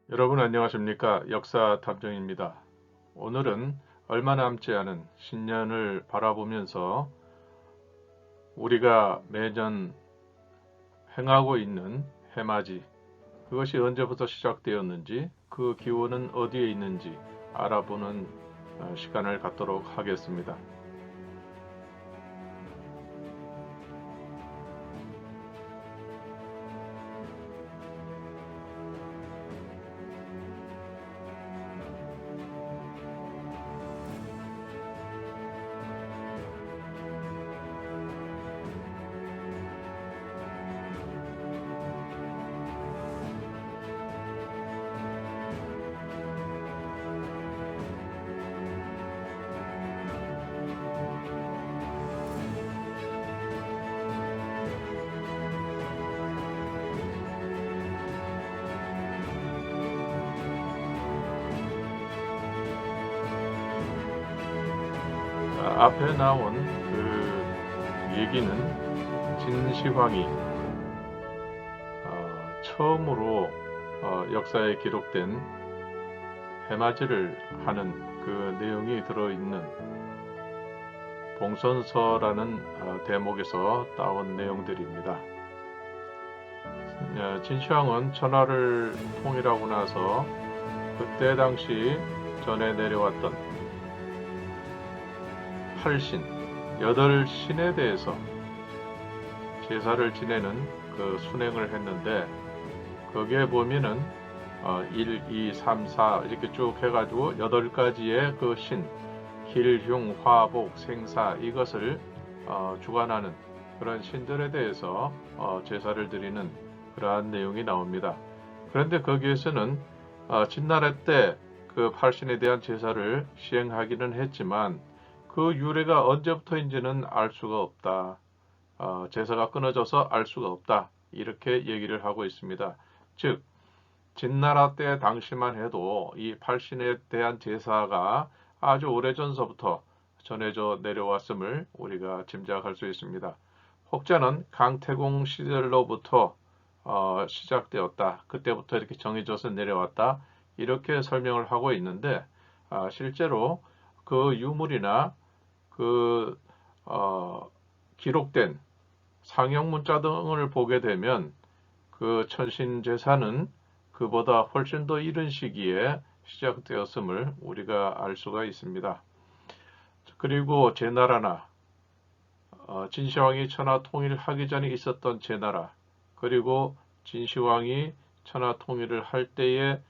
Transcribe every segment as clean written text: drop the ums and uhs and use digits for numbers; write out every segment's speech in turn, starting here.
여러분 안녕하십니까? 역사 탐정입니다. 오늘은 얼마 남지 않은 신년을 바라보면서 우리가 매년 행하고 있는 해맞이, 그것이 언제부터 시작되었는지, 그 기원은 어디에 있는지 알아보는 시간을 갖도록 하겠습니다. 앞에 나온 그 얘기는 진시황이 처음으로 역사에 기록된 해맞이를 하는 그 내용이 들어있는 봉선서라는 대목에서 따온 내용들입니다. 진시황은 천하를 통일하고 나서 그때 당시 전해 내려왔던 8신, 8신에 대해서 제사를 지내는 그 순행을 했는데, 거기에 보면은 1, 2, 3, 4 이렇게 쭉 해가지고 8가지의 그 신, 길, 흉, 화, 복, 생사, 이것을 주관하는 그런 신들에 대해서 제사를 드리는 그러한 내용이 나옵니다. 그런데 거기에서는 진나라 때 그 8신에 대한 제사를 시행하기는 했지만 그 유래가 언제부터인지는 알 수가 없다. 제사가 끊어져서 알 수가 없다. 이렇게 얘기를 하고 있습니다. 즉 진나라 때 당시만 해도 이 8신에 대한 제사가 아주 오래전서부터 전해져 내려왔음을 우리가 짐작할 수 있습니다. 혹자는 강태공 시절로부터 시작되었다. 그때부터 이렇게 정해져서 내려왔다. 이렇게 설명을 하고 있는데, 실제로 그 유물이나 그 기록된 상형 문자 등을 보게 되면 그 천신제사는 그보다 훨씬 더 이른 시기에 시작되었음을 우리가 알 수가 있습니다. 그리고 제나라나 진시황이 천하 통일하기 전에 있었던 제나라, 그리고 진시황이 천하 통일을 할 때의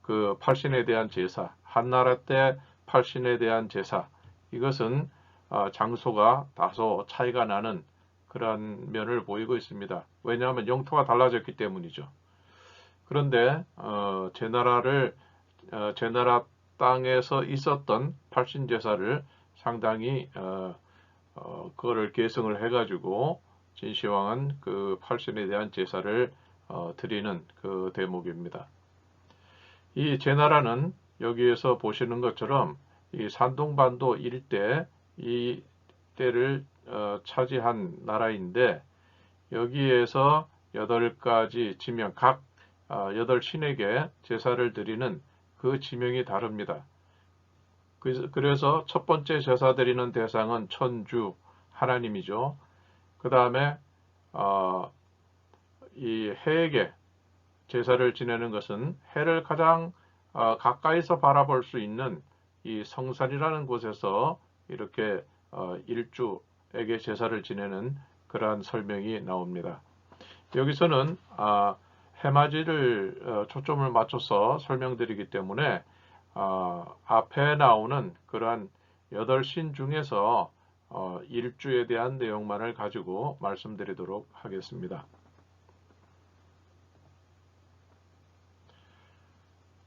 그 팔신에 대한 제사, 한나라 때 팔신에 대한 제사, 이것은 장소가 다소 차이가 나는 그러한 면을 보이고 있습니다. 왜냐하면 영토가 달라졌기 때문이죠. 그런데 제나라 땅에서 있었던 팔신 제사를 상당히 그거를 계승을 해가지고 진시황은 그 팔신에 대한 제사를 드리는 그 대목입니다. 이 제나라는 여기에서 보시는 것처럼 이 산동반도 일대 이 때를 차지한 나라인데, 여기에서 8가지 지명, 각 8신에게 제사를 드리는 그 지명이 다릅니다. 그래서 첫 번째 제사 드리는 대상은 천주, 하나님이죠. 그 다음에 이 해에게 제사를 지내는 것은 해를 가장 가까이서 바라볼 수 있는 이 성산이라는 곳에서 이렇게 일주에게 제사를 지내는 그러한 설명이 나옵니다. 여기서는 해맞이를 초점을 맞춰서 설명드리기 때문에 앞에 나오는 그러한 8신 중에서 일주에 대한 내용만을 가지고 말씀드리도록 하겠습니다.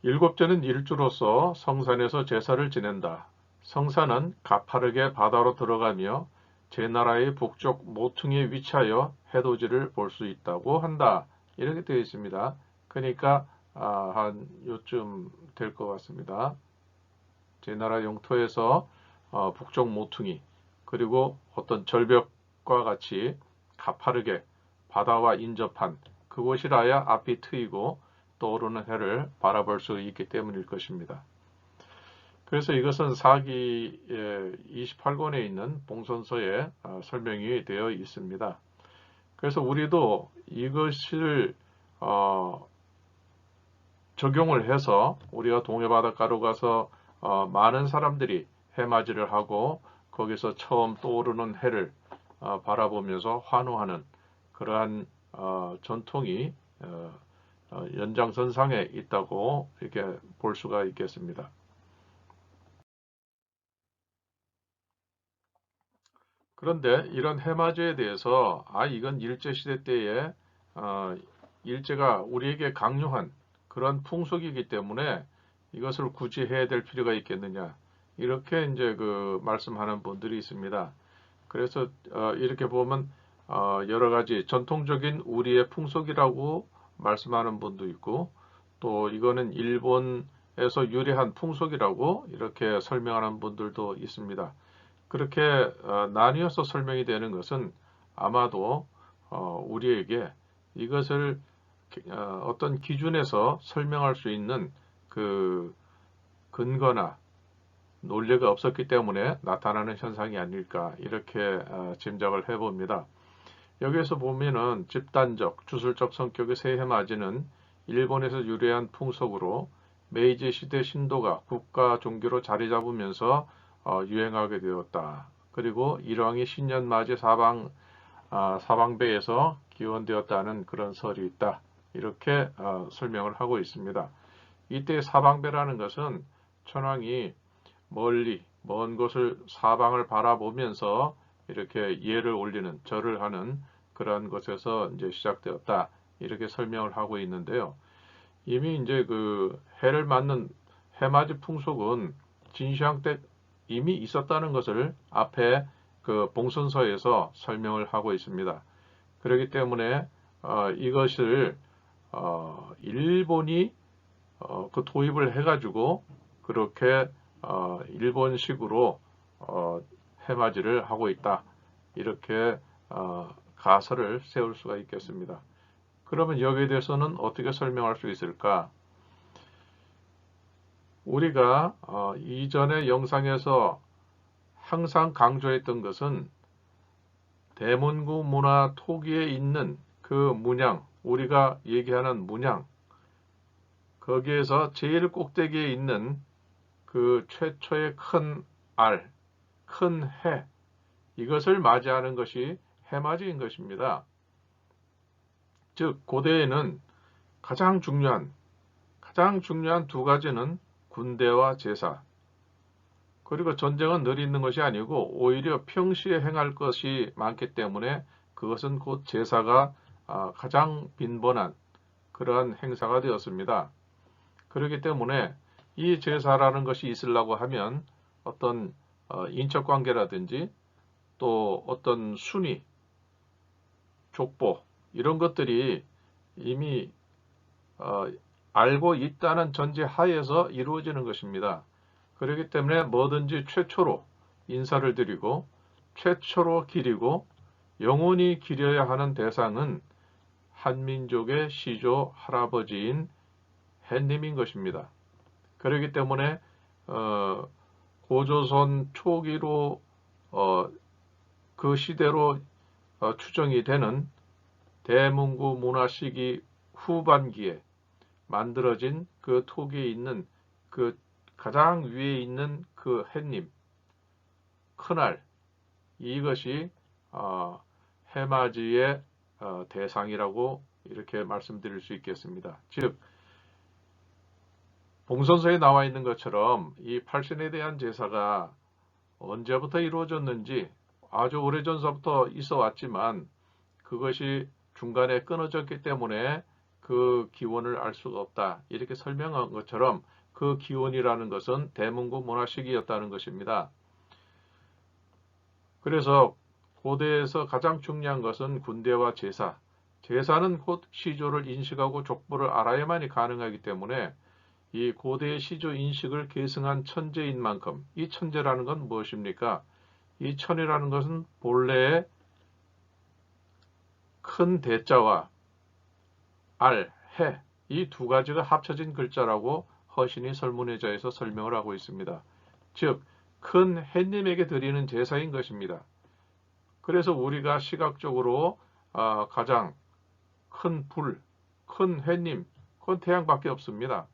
일곱째는 일주로서 성산에서 제사를 지낸다. 성산은 가파르게 바다로 들어가며 제나라의 북쪽 모퉁이에 위치하여 해돋이를 볼 수 있다고 한다. 이렇게 되어 있습니다. 그러니까 한 요쯤 될 것 같습니다. 제나라 영토에서 북쪽 모퉁이, 그리고 어떤 절벽과 같이 가파르게 바다와 인접한 그곳이라야 앞이 트이고, 떠오르는 해를 바라볼 수 있기 때문일 것입니다. 그래서 이것은 사기 28권에 있는 봉선서에 설명이 되어 있습니다. 그래서 우리도 이것을 적용을 해서 우리가 동해바닷가로 가서 많은 사람들이 해맞이를 하고 거기서 처음 떠오르는 해를 바라보면서 환호하는 그러한 전통이 연장선상에 있다고 이렇게 볼 수가 있겠습니다. 그런데 이런 해맞이에 대해서 이건 일제시대 때에 일제가 우리에게 강요한 그런 풍속이기 때문에 이것을 굳이 해야 될 필요가 있겠느냐 이렇게 이제 그 말씀하는 분들이 있습니다. 그래서 이렇게 보면 여러 가지 전통적인 우리의 풍속이라고 말씀하는 분도 있고 또 이거는 일본에서 유래한 풍속이라고 이렇게 설명하는 분들도 있습니다. 그렇게 나뉘어서 설명이 되는 것은 아마도 우리에게 이것을 어떤 기준에서 설명할 수 있는 그 근거나 논리가 없었기 때문에 나타나는 현상이 아닐까 이렇게 짐작을 해봅니다. 여기에서 보면은 집단적, 주술적 성격의 새해맞이는 일본에서 유래한 풍속으로 메이지 시대 신도가 국가 종교로 자리 잡으면서 유행하게 되었다. 그리고 일왕이 신년맞이 사방배에서 기원되었다는 그런 설이 있다. 이렇게 설명을 하고 있습니다. 이때 사방배라는 것은 천황이 멀리 먼 곳을 사방을 바라보면서 이렇게 예를 올리는 절을 하는 그러한 것에서 이제 시작되었다. 이렇게 설명을 하고 있는데요. 이미 이제 그 해를 맞는 해맞이 풍속은 진시황 때 이미 있었다는 것을 앞에 그 봉선서에서 설명을 하고 있습니다. 그렇기 때문에 이것을 일본이 그 도입을 해가지고 그렇게 일본식으로 해맞이를 하고 있다. 이렇게 가설을 세울 수가 있겠습니다. 그러면 여기에 대해서는 어떻게 설명할 수 있을까? 우리가 이전의 영상에서 항상 강조했던 것은 대문구 문화 토기에 있는 그 문양, 우리가 얘기하는 문양, 거기에서 제일 꼭대기에 있는 그 최초의 큰 알, 큰 해, 이것을 맞이하는 것이 해맞이인 것입니다. 즉, 고대에는 가장 중요한 두 가지는 군대와 제사, 그리고 전쟁은 늘 있는 것이 아니고 오히려 평시에 행할 것이 많기 때문에 그것은 곧 제사가 가장 빈번한 그러한 행사가 되었습니다. 그렇기 때문에 이 제사라는 것이 있으려고 하면 어떤 인척 관계라든지 또 어떤 순위, 족보 이런 것들이 이미 알고 있다는 전제 하에서 이루어지는 것입니다. 그렇기 때문에 뭐든지 최초로 인사를 드리고 최초로 기리고 영원히 기려야 하는 대상은 한민족의 시조 할아버지인 해님인 것입니다. 그렇기 때문에 고조선 초기로 그 시대로 추정이 되는 대문구 문화 시기 후반기에 만들어진 그 토기에 있는 그 가장 위에 있는 그 해님, 큰알, 이것이 해맞이의 대상이라고 이렇게 말씀드릴 수 있겠습니다. 즉 봉선서에 나와 있는 것처럼 이 팔신에 대한 제사가 언제부터 이루어졌는지 아주 오래전서부터 있어 왔지만 그것이 중간에 끊어졌기 때문에 그 기원을 알 수가 없다. 이렇게 설명한 것처럼 그 기원이라는 것은 대문구 문화식이었다는 것입니다. 그래서 고대에서 가장 중요한 것은 군대와 제사. 제사는 곧 시조를 인식하고 족보를 알아야만이 가능하기 때문에 이 고대의 시조 인식을 계승한 천재인 만큼 이 천재라는 건 무엇입니까? 이 천이라는 것은 본래의 큰 대자와 알, 해 이 두 가지가 합쳐진 글자라고 허신이 설문의자에서 설명을 하고 있습니다. 즉, 큰 햇님에게 드리는 제사인 것입니다. 그래서 우리가 시각적으로 가장 큰 불, 큰 햇님, 그건 태양밖에 없습니다.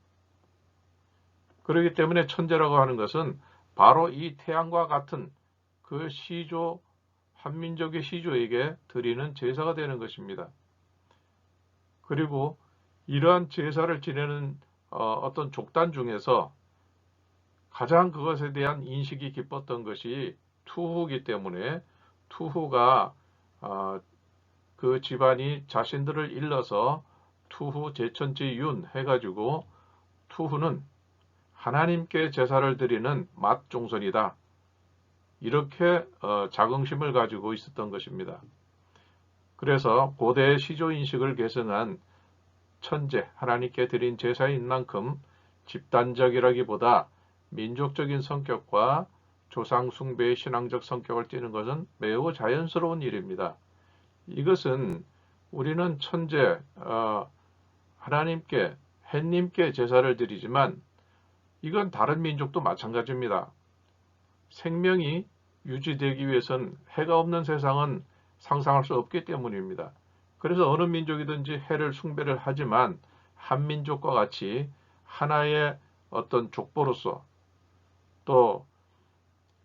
그렇기 때문에 천재라고 하는 것은 바로 이 태양과 같은 그 시조, 한민족의 시조에게 드리는 제사가 되는 것입니다. 그리고 이러한 제사를 지내는 어떤 족단 중에서 가장 그것에 대한 인식이 깊었던 것이 투후이기 때문에 투후가 그 집안이 자신들을 일러서 투후 제천지윤 해가지고 투후는 하나님께 제사를 드리는 맛종선이다. 이렇게 자긍심을 가지고 있었던 것입니다. 그래서 고대의 시조인식을 계승한 천재, 하나님께 드린 제사인 만큼 집단적이라기보다 민족적인 성격과 조상 숭배의 신앙적 성격을 띠는 것은 매우 자연스러운 일입니다. 이것은 우리는 천재, 하나님께, 햇님께 제사를 드리지만 이건 다른 민족도 마찬가지입니다. 생명이 유지되기 위해선 해가 없는 세상은 상상할 수 없기 때문입니다. 그래서 어느 민족이든지 해를 숭배를 하지만 한민족과 같이 하나의 어떤 족보로서 또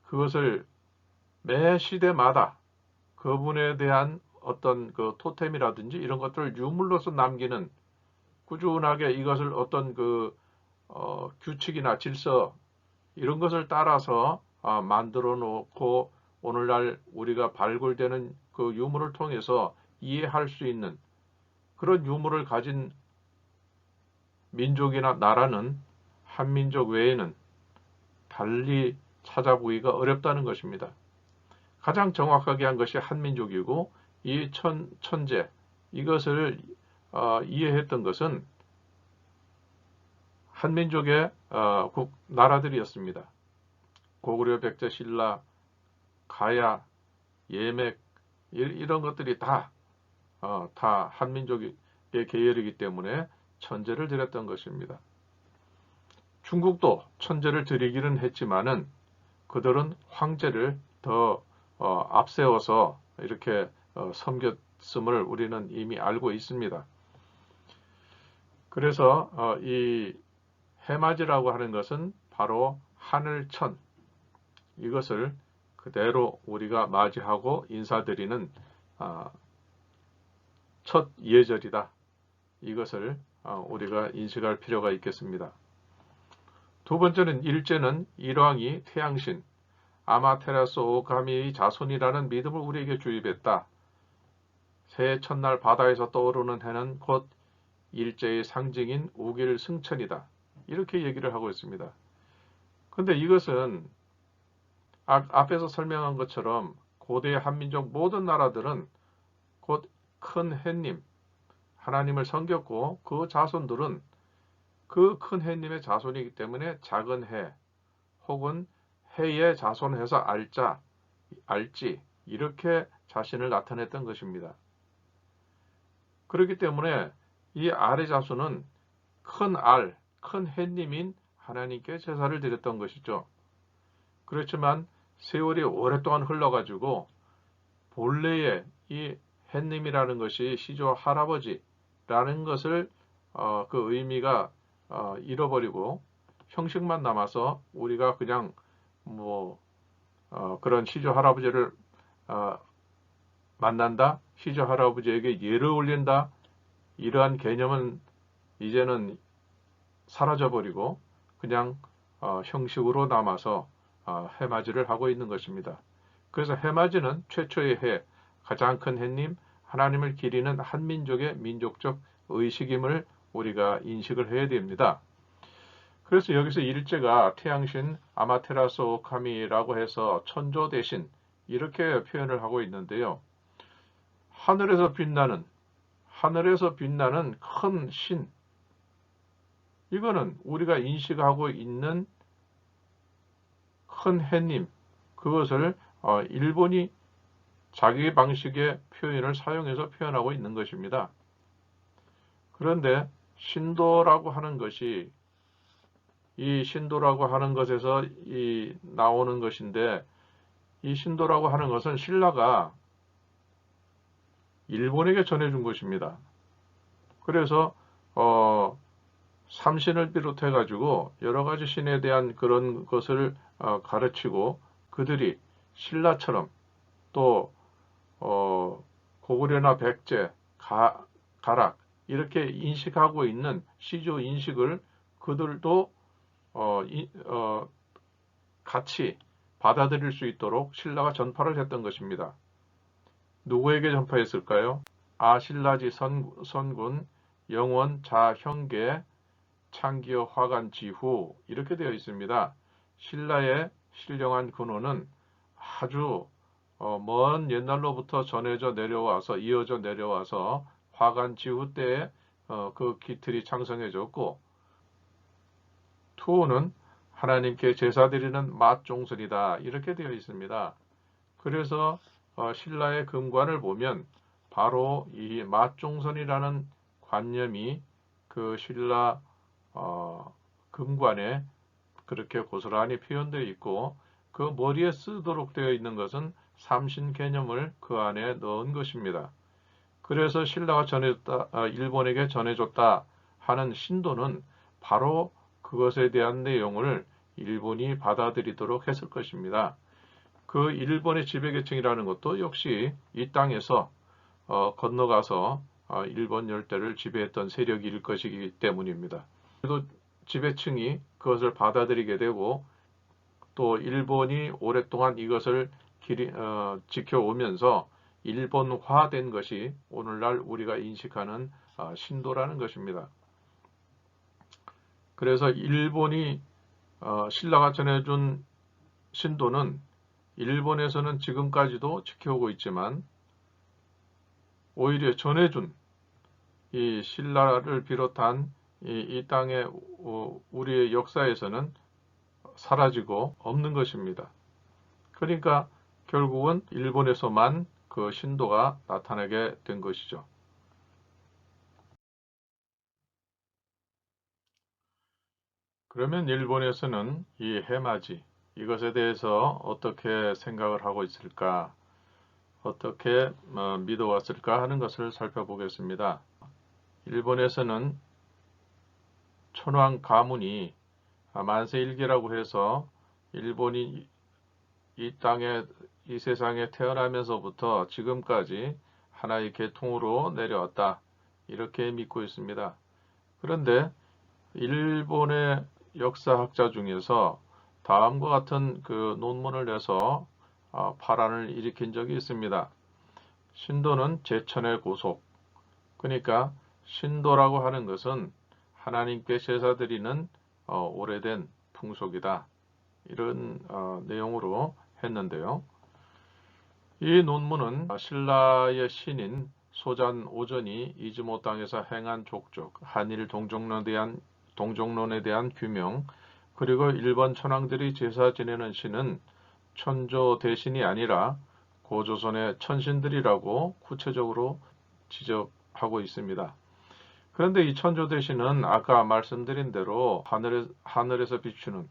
그것을 매 시대마다 그분에 대한 어떤 그 토템이라든지 이런 것들을 유물로서 남기는 꾸준하게 이것을 어떤 그 규칙이나 질서 이런 것을 따라서 만들어 놓고 오늘날 우리가 발굴되는 그 유물을 통해서 이해할 수 있는 그런 유물을 가진 민족이나 나라는 한민족 외에는 달리 찾아보기가 어렵다는 것입니다. 가장 정확하게 한 것이 한민족이고 이 천재 이것을 이해했던 것은 한민족의 나라들이었습니다. 고구려, 백제, 신라, 가야, 예맥 이런 것들이 다 한민족의 계열이기 때문에 천재를 드렸던 것입니다. 중국도 천재를 드리기는 했지만은 그들은 황제를 더 앞세워서 이렇게 섬겼음을 우리는 이미 알고 있습니다. 그래서 이 해맞이라고 하는 것은 바로 하늘천 이것을 그대로 우리가 맞이하고 인사드리는 첫 예절이다. 이것을 우리가 인식할 필요가 있겠습니다. 두 번째는 일제는 일왕이 태양신 아마테라스 오카미의 자손이라는 믿음을 우리에게 주입했다. 새해 첫날 바다에서 떠오르는 해는 곧 일제의 상징인 우길 승천이다. 이렇게 얘기를 하고 있습니다. 근데 이것은 앞에서 설명한 것처럼 고대의 한민족 모든 나라들은 곧 큰 해님, 하나님을 섬겼고 그 자손들은 그 큰 해님의 자손이기 때문에 작은 해 혹은 해의 자손해서 알지 이렇게 자신을 나타냈던 것입니다. 그렇기 때문에 이 알의 자손은 큰 해님인 하나님께 제사를 드렸던 것이죠. 그렇지만 세월이 오랫동안 흘러가지고 본래의 이 햇님이라는 것이 시조 할아버지라는 것을 그 의미가 잃어버리고 형식만 남아서 우리가 그냥 그런 시조 할아버지를 만난다, 시조 할아버지에게 예를 올린다 이러한 개념은 이제는 사라져버리고 그냥 형식으로 남아서 해맞이를 하고 있는 것입니다. 그래서 해맞이는 최초의 해, 가장 큰 해님, 하나님을 기리는 한민족의 민족적 의식임을 우리가 인식을 해야 됩니다. 그래서 여기서 일제가 태양신 아마테라스 오카미라고 해서 천조 대신 이렇게 표현을 하고 있는데요. 하늘에서 빛나는 큰 신, 이거는 우리가 인식하고 있는 큰 해님, 그것을 일본이 자기 방식의 표현을 사용해서 표현하고 있는 것입니다. 그런데 신도라고 하는 것이 이 신도라고 하는 것에서 나오는 것인데, 이 신도라고 하는 것은 신라가 일본에게 전해준 것입니다. 그래서 삼신을 비롯해 가지고 여러 가지 신에 대한 그런 것을 가르치고, 그들이 신라처럼 또 고구려나 백제, 가락 이렇게 인식하고 있는 시조 인식을 그들도 같이 받아들일 수 있도록 신라가 전파를 했던 것입니다. 누구에게 전파했을까요? 아신라지 선군, 영원, 자형계, 창기어, 화관, 지후 이렇게 되어 있습니다. 신라의 신령한 근원은 아주 먼 옛날로부터 전해져 내려와서 이어져 내려와서 화관 지후 때에 그 기틀이 창성해졌고, 투는 하나님께 제사드리는 맛종선이다 이렇게 되어 있습니다. 그래서 신라의 금관을 보면 바로 이 맛종선이라는 관념이 그 신라 금관에 그렇게 고스란히 표현되어 있고, 그 머리에 쓰도록 되어 있는 것은 삼신 개념을 그 안에 넣은 것입니다. 그래서 신라가 일본에게 전해줬다 하는 신도는 바로 그것에 대한 내용을 일본이 받아들이도록 했을 것입니다. 그 일본의 지배계층이라는 것도 역시 이 땅에서 건너가서 일본 열대를 지배했던 세력일 것이기 때문입니다. 그래도 지배층이 그것을 받아들이게 되고, 또 일본이 오랫동안 이것을 지켜오면서 일본화된 것이 오늘날 우리가 인식하는 신도라는 것입니다. 그래서 일본이 신라가 전해준 신도는 일본에서는 지금까지도 지켜오고 있지만, 오히려 전해준 이 신라를 비롯한 이 땅의 우리의 역사에서는 사라지고 없는 것입니다. 그러니까 결국은 일본에서만 그 신도가 나타나게 된 것이죠. 그러면 일본에서는 이 해맞이, 이것에 대해서 어떻게 생각을 하고 있을까, 어떻게 믿어왔을까 하는 것을 살펴보겠습니다. 일본에서는 천황 가문이 만세일기라고 해서 일본이 이 세상에 태어나면서부터 지금까지 하나의 계통으로 내려왔다, 이렇게 믿고 있습니다. 그런데 일본의 역사학자 중에서 다음과 같은 그 논문을 내서 파란을 일으킨 적이 있습니다. 신도는 제천의 고속. 그러니까 신도라고 하는 것은 하나님께 제사드리는 오래된 풍속이다, 이런 내용으로 했는데요. 이 논문은 신라의 신인 소잔 오전이 이즈모 땅에서 행한 족적, 한일 동정론에 대한 규명, 그리고 일본 천황들이 제사 지내는 신은 천조 대신이 아니라 고조선의 천신들이라고 구체적으로 지적하고 있습니다. 그런데 이 천조 대신은 아까 말씀드린 대로 하늘에서 비추는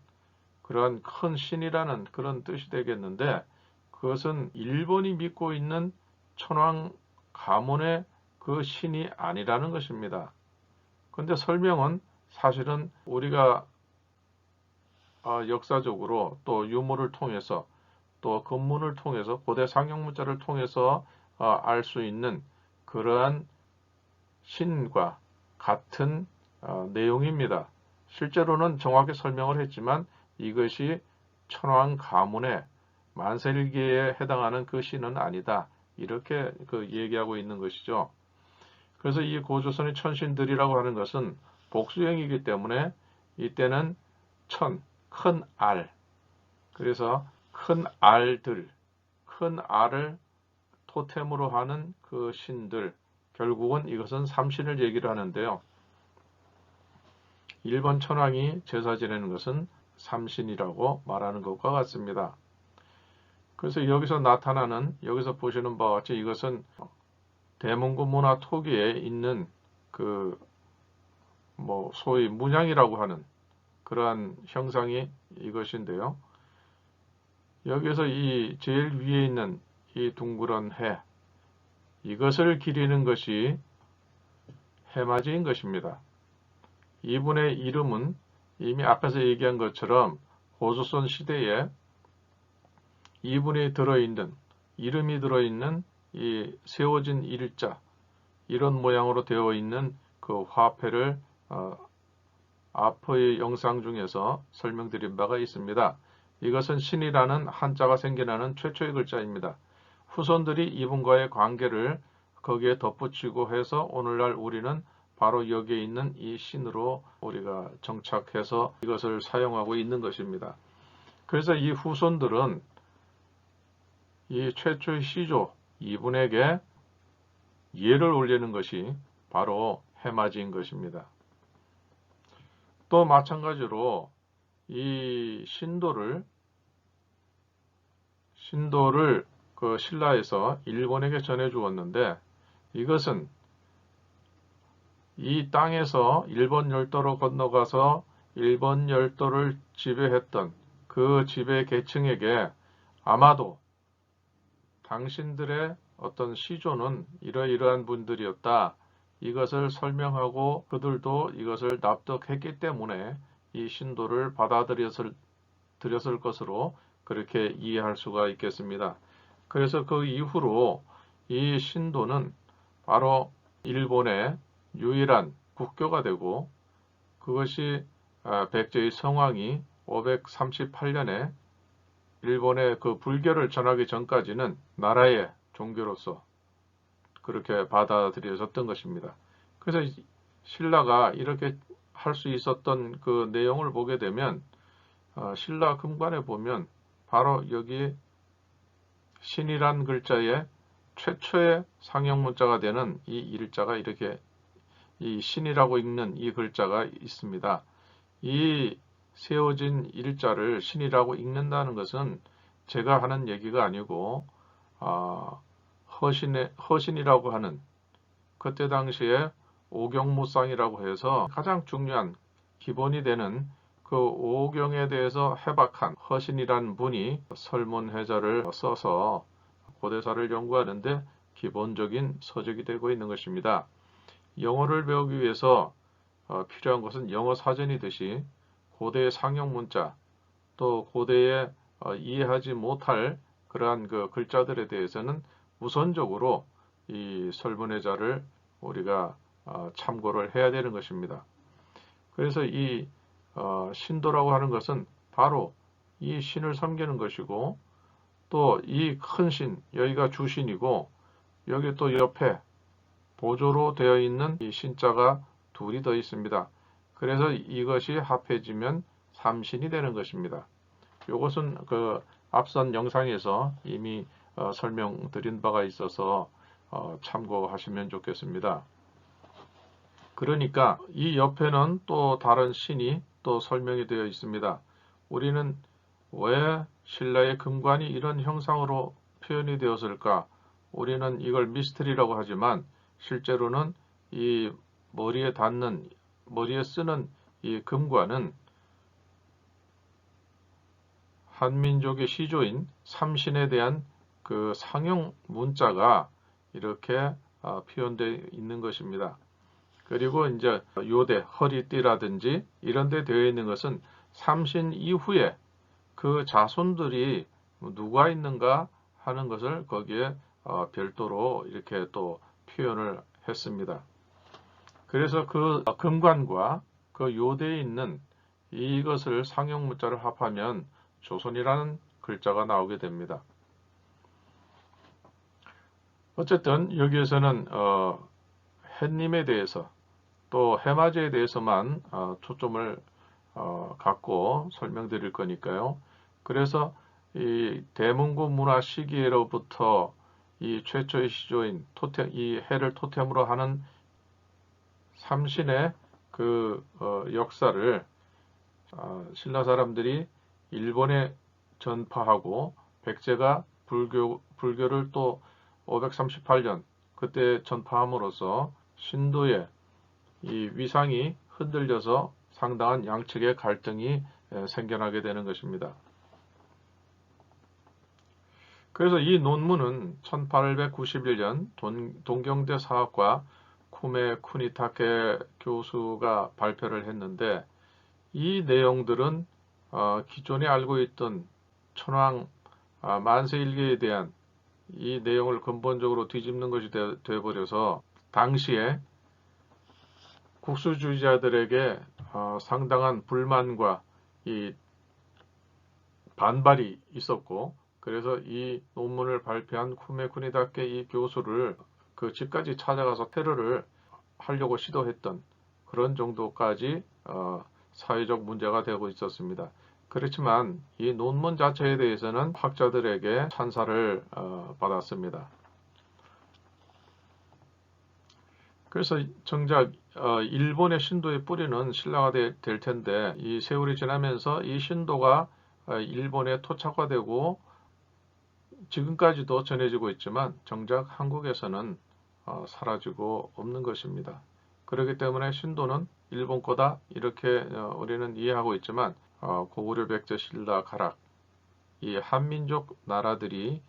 그러한 큰 신이라는 그런 뜻이 되겠는데, 그것은 일본이 믿고 있는 천황 가문의 그 신이 아니라는 것입니다. 그런데 설명은 사실은 우리가 역사적으로 또 유물을 통해서 또 금문을 통해서 고대 상형문자를 통해서 알 수 있는 그러한 신과 같은 내용입니다. 실제로는 정확히 설명을 했지만 이것이 천황 가문의 만세일기에 해당하는 그 신은 아니다, 이렇게 얘기하고 있는 것이죠. 그래서 이 고조선의 천신들이라고 하는 것은 복수형이기 때문에 이때는 큰 알, 그래서 큰 알들, 큰 알을 토템으로 하는 그 신들, 결국은 이것은 삼신을 얘기를 하는데요. 일본 천황이 제사 지내는 것은 삼신이라고 말하는 것과 같습니다. 그래서 여기서 보시는 바와 같이 이것은 대문구 문화 토기에 있는 그 뭐 소위 문양이라고 하는 그러한 형상이 이것인데요. 여기서 이 제일 위에 있는 이 둥그런 해, 이것을 기리는 것이 해맞이인 것입니다. 이분의 이름은 이미 앞에서 얘기한 것처럼 고조선 시대에 이분이 이름이 들어있는 이 세워진 일자, 이런 모양으로 되어 있는 그 화폐를 앞의 영상 중에서 설명드린 바가 있습니다. 이것은 신이라는 한자가 생겨나는 최초의 글자입니다. 후손들이 이분과의 관계를 거기에 덧붙이고 해서 오늘날 우리는 바로 여기에 있는 이 신으로 우리가 정착해서 이것을 사용하고 있는 것입니다. 그래서 이 후손들은 이 최초의 시조 이분에게 예를 올리는 것이 바로 해맞이인 것입니다. 또 마찬가지로 이 신도를 그 신라에서 일본에게 전해 주었는데, 이것은 이 땅에서 일본 열도로 건너가서 일본 열도를 지배했던 그 지배 계층에게 아마도 당신들의 어떤 시조는 이러이러한 분들이었다, 이것을 설명하고 그들도 이것을 납득했기 때문에 이 신도를 받아들였을 것으로 그렇게 이해할 수가 있겠습니다. 그래서 그 이후로 이 신도는 바로 일본의 유일한 국교가 되고, 그것이 백제의 성왕이 538년에 일본의 그 불교를 전하기 전까지는 나라의 종교로서 그렇게 받아들여졌던 것입니다. 그래서 신라가 이렇게 할 수 있었던 그 내용을 보게 되면 신라 금관에 보면 바로 여기 신이란 글자에 최초의 상형 문자가 되는 이 일자가 이렇게 이 신이라고 읽는 이 글자가 있습니다. 이 세워진 일자를 신이라고 읽는다는 것은 제가 하는 얘기가 아니고 허신이라고 하는, 그때 당시에 오경무상이라고 해서 가장 중요한 기본이 되는 그 오경에 대해서 해박한 허신이란 분이 설문해자를 써서 고대사를 연구하는데 기본적인 서적이 되고 있는 것입니다. 영어를 배우기 위해서 필요한 것은 영어 사전이듯이 고대의 상형 문자, 또 고대에 이해하지 못할 그러한 그 글자들에 대해서는 우선적으로 이 설문해자를 우리가 참고를 해야 되는 것입니다. 그래서 이 신도라고 하는 것은 바로 이 신을 섬기는 것이고, 또 이 큰 신, 여기가 주신이고, 여기 또 옆에 보조로 되어 있는 이 신자가 둘이 더 있습니다. 그래서 이것이 합해지면 삼신이 되는 것입니다. 이것은 그 앞선 영상에서 이미 설명드린 바가 있어서 참고하시면 좋겠습니다. 그러니까 이 옆에는 또 다른 신이 또 설명이 되어 있습니다. 우리는 왜 신라의 금관이 이런 형상으로 표현이 되었을까? 우리는 이걸 미스터리라고 하지만 실제로는 이 머리에 쓰는 이 금관은 한민족의 시조인 삼신에 대한 그 상형 문자가 이렇게 표현되어 있는 것입니다. 그리고 이제 요대, 허리띠라든지 이런 데 되어 있는 것은 삼신 이후에 그 자손들이 누가 있는가 하는 것을 거기에 별도로 이렇게 또 표현을 했습니다. 그래서 그 금관과 그 요대에 있는 이것을 상형 문자를 합하면 조선이라는 글자가 나오게 됩니다. 어쨌든 여기에서는 햇님에 대해서 또 해맞이에 대해서만 초점을 갖고 설명드릴 거니까요. 그래서 이 대문고 문화 시기로부터 이 최초의 시조인 이 해를 토템으로 하는 삼신의 그 역사를 신라 사람들이 일본에 전파하고, 백제가 불교를 또 538년 그때 전파함으로써 신도의 이 위상이 흔들려서 상당한 양측의 갈등이 생겨나게 되는 것입니다. 그래서 이 논문은 1891년 동경대 사학과 쿠메 쿠니타케 교수가 발표를 했는데, 이 내용들은 기존에 알고 있던 천황 만세일기에 대한 이 내용을 근본적으로 뒤집는 것이 되어버려서 당시에 국수주의자들에게 상당한 불만과 이 반발이 있었고, 그래서 이 논문을 발표한 쿠메 쿠니다케 이 교수를 그 집까지 찾아가서 테러를 하려고 시도했던 그런 정도까지 사회적 문제가 되고 있었습니다. 그렇지만 이 논문 자체에 대해서는 학자들에게 찬사를 받았습니다. 그래서 정작 일본의 신도의 뿌리는 신라가 될 텐데, 이 세월이 지나면서 이 신도가 일본에 토착화되고 지금까지도 전해지고 있지만 정작 한국에서는 사라지고 없는 것입니다. 그렇기 때문에 신도는 일본 거다 이렇게 우리는 이해하고 있지만 고구려 백제 신라 가락 이 한민족 나라들이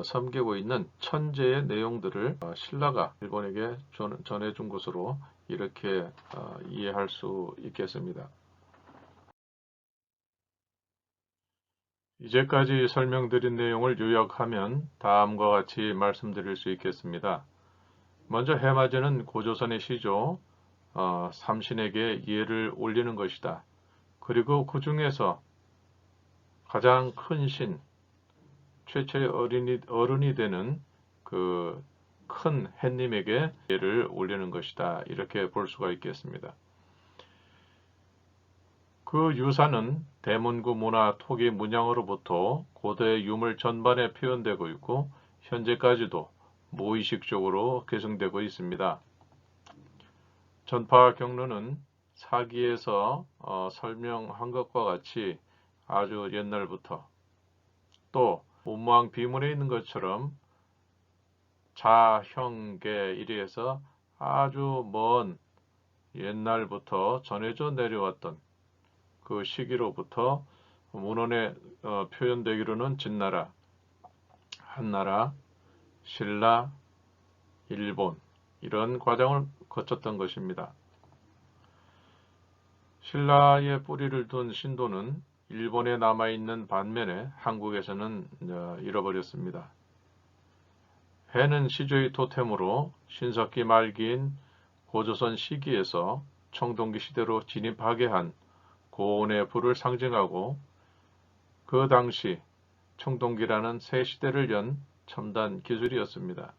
섬기고 있는 천재의 내용들을 신라가 일본에게 전해준 것으로 이렇게 이해할 수 있겠습니다. 이제까지 설명드린 내용을 요약하면 다음과 같이 말씀드릴 수 있겠습니다. 먼저 해마제는 고조선의 시조 삼신에게 예를 올리는 것이다. 그리고 그 중에서 가장 큰 신, 최초의 어른이 되는 그 큰 햇님에게 예를 올리는 것이다. 이렇게 볼 수가 있겠습니다. 그 유사는 대문구 문화 토기 문양으로부터 고대의 유물 전반에 표현되고 있고 현재까지도 무의식적으로 계승되고 있습니다. 전파 경로는 사기에서 설명한 것과 같이 아주 옛날부터 또 문무왕 비문에 있는 것처럼 자형계 이래서 아주 먼 옛날부터 전해져 내려왔던 그 시기로부터 문헌에 표현되기로는 진나라, 한나라, 신라, 일본 이런 과정을 거쳤던 것입니다. 신라의 뿌리를 둔 신도는 일본에 남아있는 반면에 한국에서는 잃어버렸습니다. 해는 시조의 토템으로 신석기 말기인 고조선 시기에서 청동기 시대로 진입하게 한 고온의 불을 상징하고 그 당시 청동기라는 새 시대를 연 첨단 기술이었습니다.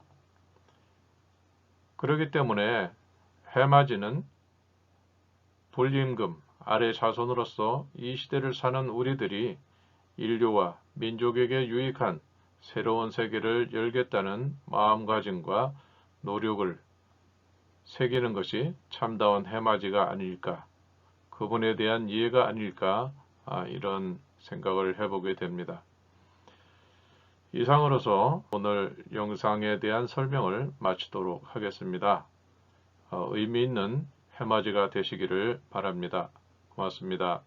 그렇기 때문에 해맞이는 불임금 아래 자손으로서 이 시대를 사는 우리들이 인류와 민족에게 유익한 새로운 세계를 열겠다는 마음가짐과 노력을 새기는 것이 참다운 해맞이가 아닐까, 그분에 대한 이해가 아닐까 이런 생각을 해보게 됩니다. 이상으로서 오늘 영상에 대한 설명을 마치도록 하겠습니다. 의미 있는 해맞이가 되시기를 바랍니다. 고맙습니다.